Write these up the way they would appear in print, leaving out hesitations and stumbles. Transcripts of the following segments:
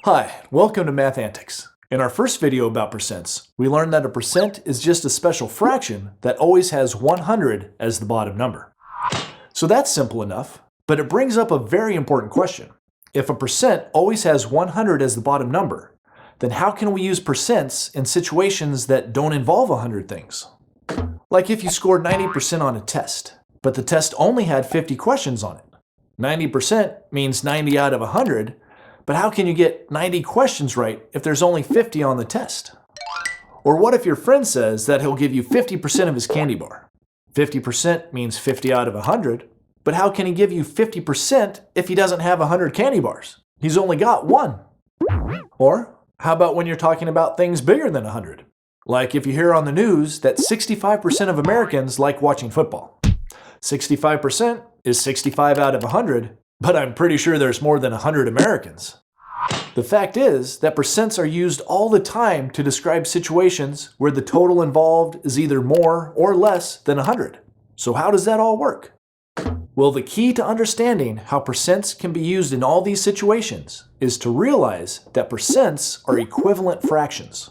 Hi, welcome to Math Antics. In our first video about percents, we learned that a percent is just a special fraction that always has 100 as the bottom number. So that's simple enough, but it brings up a very important question. If a percent always has 100 as the bottom number, then how can we use percents in situations that don't involve 100 things? Like if you scored 90% on a test, but the test only had 50 questions on it. 90% means 90 out of 100, but how can you get 90 questions right if there's only 50 on the test? Or what if your friend says that he'll give you 50% of his candy bar? 50% means 50 out of 100, but how can he give you 50% if he doesn't have 100 candy bars? He's only got one. Or how about when you're talking about things bigger than 100? Like if you hear on the news that 65% of Americans like watching football. 65% is 65 out of 100, but I'm pretty sure there's more than 100 Americans. The fact is that percents are used all the time to describe situations where the total involved is either more or less than 100. So how does that all work? Well, the key to understanding how percents can be used in all these situations is to realize that percents are equivalent fractions.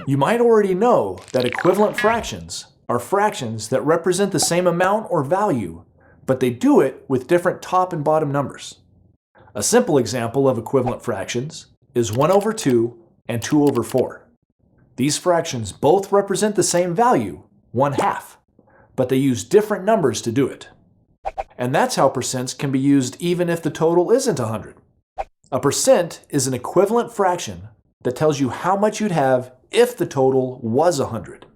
You might already know that equivalent fractions are fractions that represent the same amount or value, but they do it with different top and bottom numbers. A simple example of equivalent fractions is 1 over 2 and 2 over 4. These fractions both represent the same value, 1/2, but they use different numbers to do it. And that's how percents can be used even if the total isn't 100. A percent is an equivalent fraction that tells you how much you'd have if the total was 100.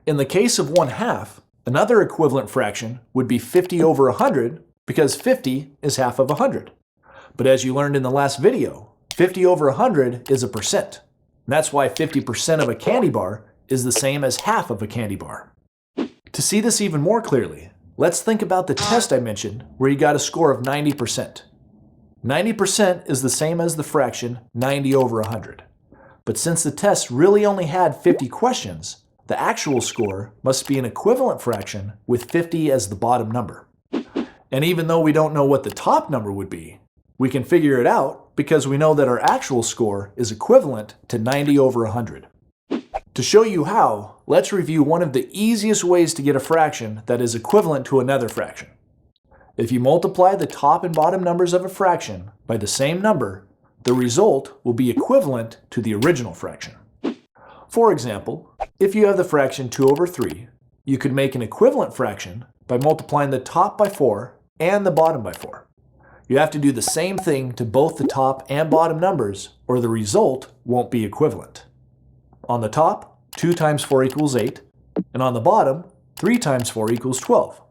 In the case of 1/2, another equivalent fraction would be 50 over 100 because 50 is half of 100. But as you learned in the last video, 50 over 100 is a percent. That's why 50% of a candy bar is the same as half of a candy bar. To see this even more clearly, let's think about the test I mentioned where you got a score of 90%. 90% is the same as the fraction 90 over 100. But since the test really only had 50 questions, the actual score must be an equivalent fraction with 50 as the bottom number. And even though we don't know what the top number would be, we can figure it out because we know that our actual score is equivalent to 90 over 100. To show you how, let's review one of the easiest ways to get a fraction that is equivalent to another fraction. If you multiply the top and bottom numbers of a fraction by the same number, the result will be equivalent to the original fraction. For example, if you have the fraction 2 over 3, you could make an equivalent fraction by multiplying the top by 4 and the bottom by 4. You have to do the same thing to both the top and bottom numbers, or the result won't be equivalent. On the top, 2 times 4 equals 8, and on the bottom, 3 times 4 equals 12.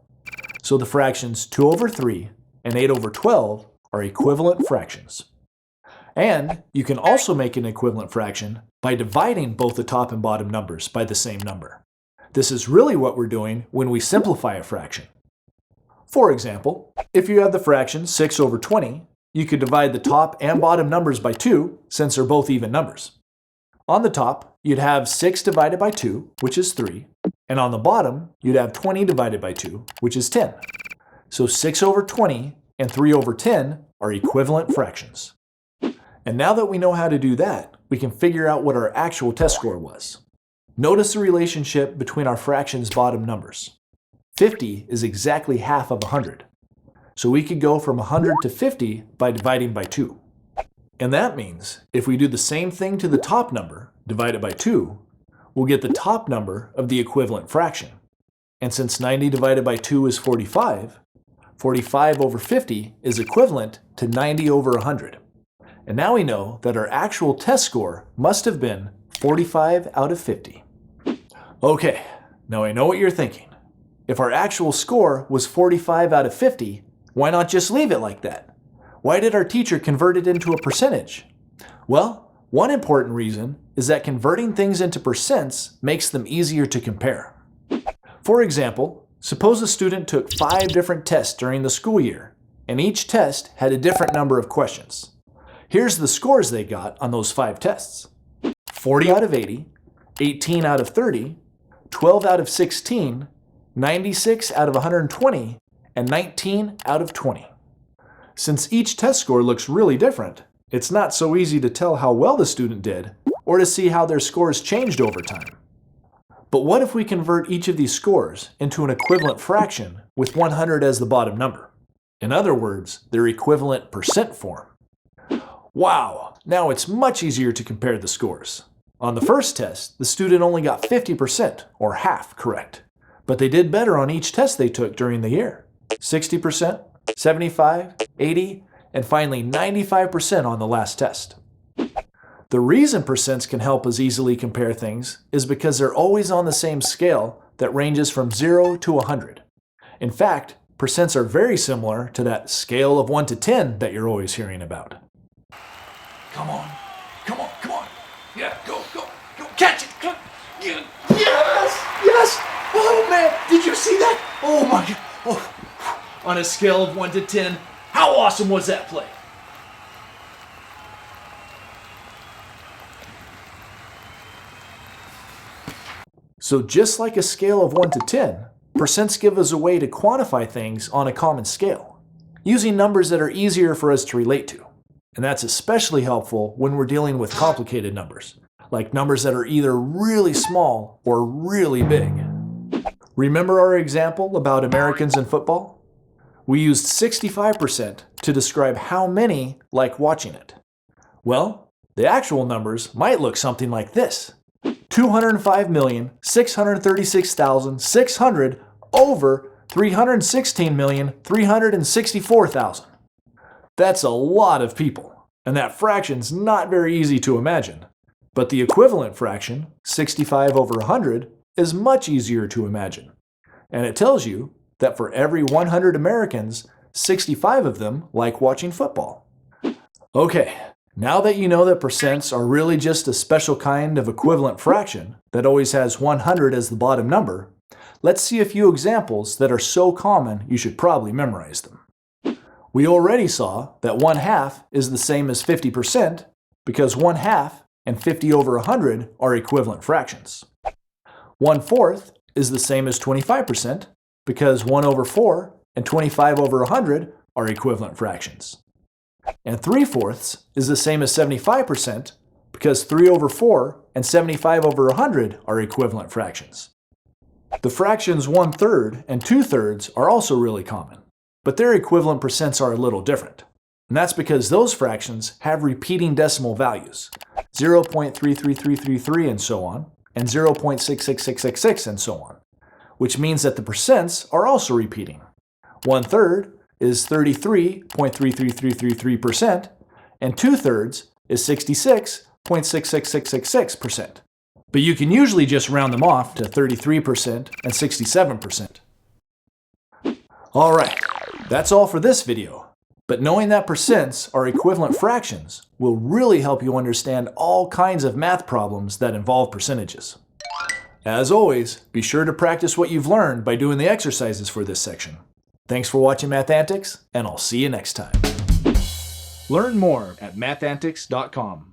So the fractions 2 over 3 and 8 over 12 are equivalent fractions. And you can also make an equivalent fraction by dividing both the top and bottom numbers by the same number. This is really what we're doing when we simplify a fraction. For example, if you have the fraction 6 over 20, you could divide the top and bottom numbers by 2 since they're both even numbers. On the top, you'd have 6 divided by 2, which is 3, and on the bottom, you'd have 20 divided by 2, which is 10. So 6 over 20 and 3 over 10 are equivalent fractions. And now that we know how to do that, we can figure out what our actual test score was. Notice the relationship between our fractions' bottom numbers. 50 is exactly half of 100. So we could go from 100 to 50 by dividing by 2. And that means if we do the same thing to the top number, divided by 2, we'll get the top number of the equivalent fraction. And since 90 divided by 2 is 45, 45 over 50 is equivalent to 90 over 100. And now we know that our actual test score must have been 45 out of 50. Okay, now I know what you're thinking. If our actual score was 45 out of 50, why not just leave it like that? Why did our teacher convert it into a percentage? Well, one important reason is that converting things into percents makes them easier to compare. For example, suppose a student took 5 different tests during the school year, and each test had a different number of questions. Here's the scores they got on those 5 tests. 40 out of 80, 18 out of 30, 12 out of 16, 96 out of 120, and 19 out of 20. Since each test score looks really different, it's not so easy to tell how well the student did or to see how their scores changed over time. But what if we convert each of these scores into an equivalent fraction with 100 as the bottom number? In other words, their equivalent percent form. Wow, now it's much easier to compare the scores. On the first test, the student only got 50%, or half, correct. But they did better on each test they took during the year. 60%, 75, 80, and finally 95% on the last test. The reason percents can help us easily compare things is because they're always on the same scale that ranges from 0 to 100. In fact, percents are very similar to that scale of 1 to 10 that you're always hearing about. Come on, come on, come on. Yeah, go, go, go, catch it. Yes, yes. Oh man, did you see that? Oh my God. Oh. On a scale of 1 to 10, how awesome was that play? So just like a scale of 1 to 10, percents give us a way to quantify things on a common scale, using numbers that are easier for us to relate to. And that's especially helpful when we're dealing with complicated numbers, like numbers that are either really small or really big. Remember our example about Americans in football? We used 65% to describe how many like watching it. Well, the actual numbers might look something like this. 205,636,600 over 316,364,000. That's a lot of people, and that fraction's not very easy to imagine. But the equivalent fraction, 65 over 100, is much easier to imagine. And it tells you that for every 100 Americans, 65 of them like watching football. Okay, now that you know that percents are really just a special kind of equivalent fraction that always has 100 as the bottom number, let's see a few examples that are so common you should probably memorize them. We already saw that 1/2 is the same as 50% because 1/2 and 50 over 100 are equivalent fractions. 1/4 is the same as 25% because 1 over 4 and 25 over 100 are equivalent fractions. And 3/4 is the same as 75% because 3 over 4 and 75 over 100 are equivalent fractions. The fractions 1/3 and 2/3 are also really common, but their equivalent percents are a little different. And that's because those fractions have repeating decimal values, 0.33333 and so on, and 0.66666 and so on, which means that the percents are also repeating. 1/3 is 33.33333%, and 2/3 is 66.66666%. But you can usually just round them off to 33% and 67%. All right, that's all for this video. But knowing that percents are equivalent fractions will really help you understand all kinds of math problems that involve percentages. As always, be sure to practice what you've learned by doing the exercises for this section. Thanks for watching Math Antics, and I'll see you next time. Learn more at mathantics.com.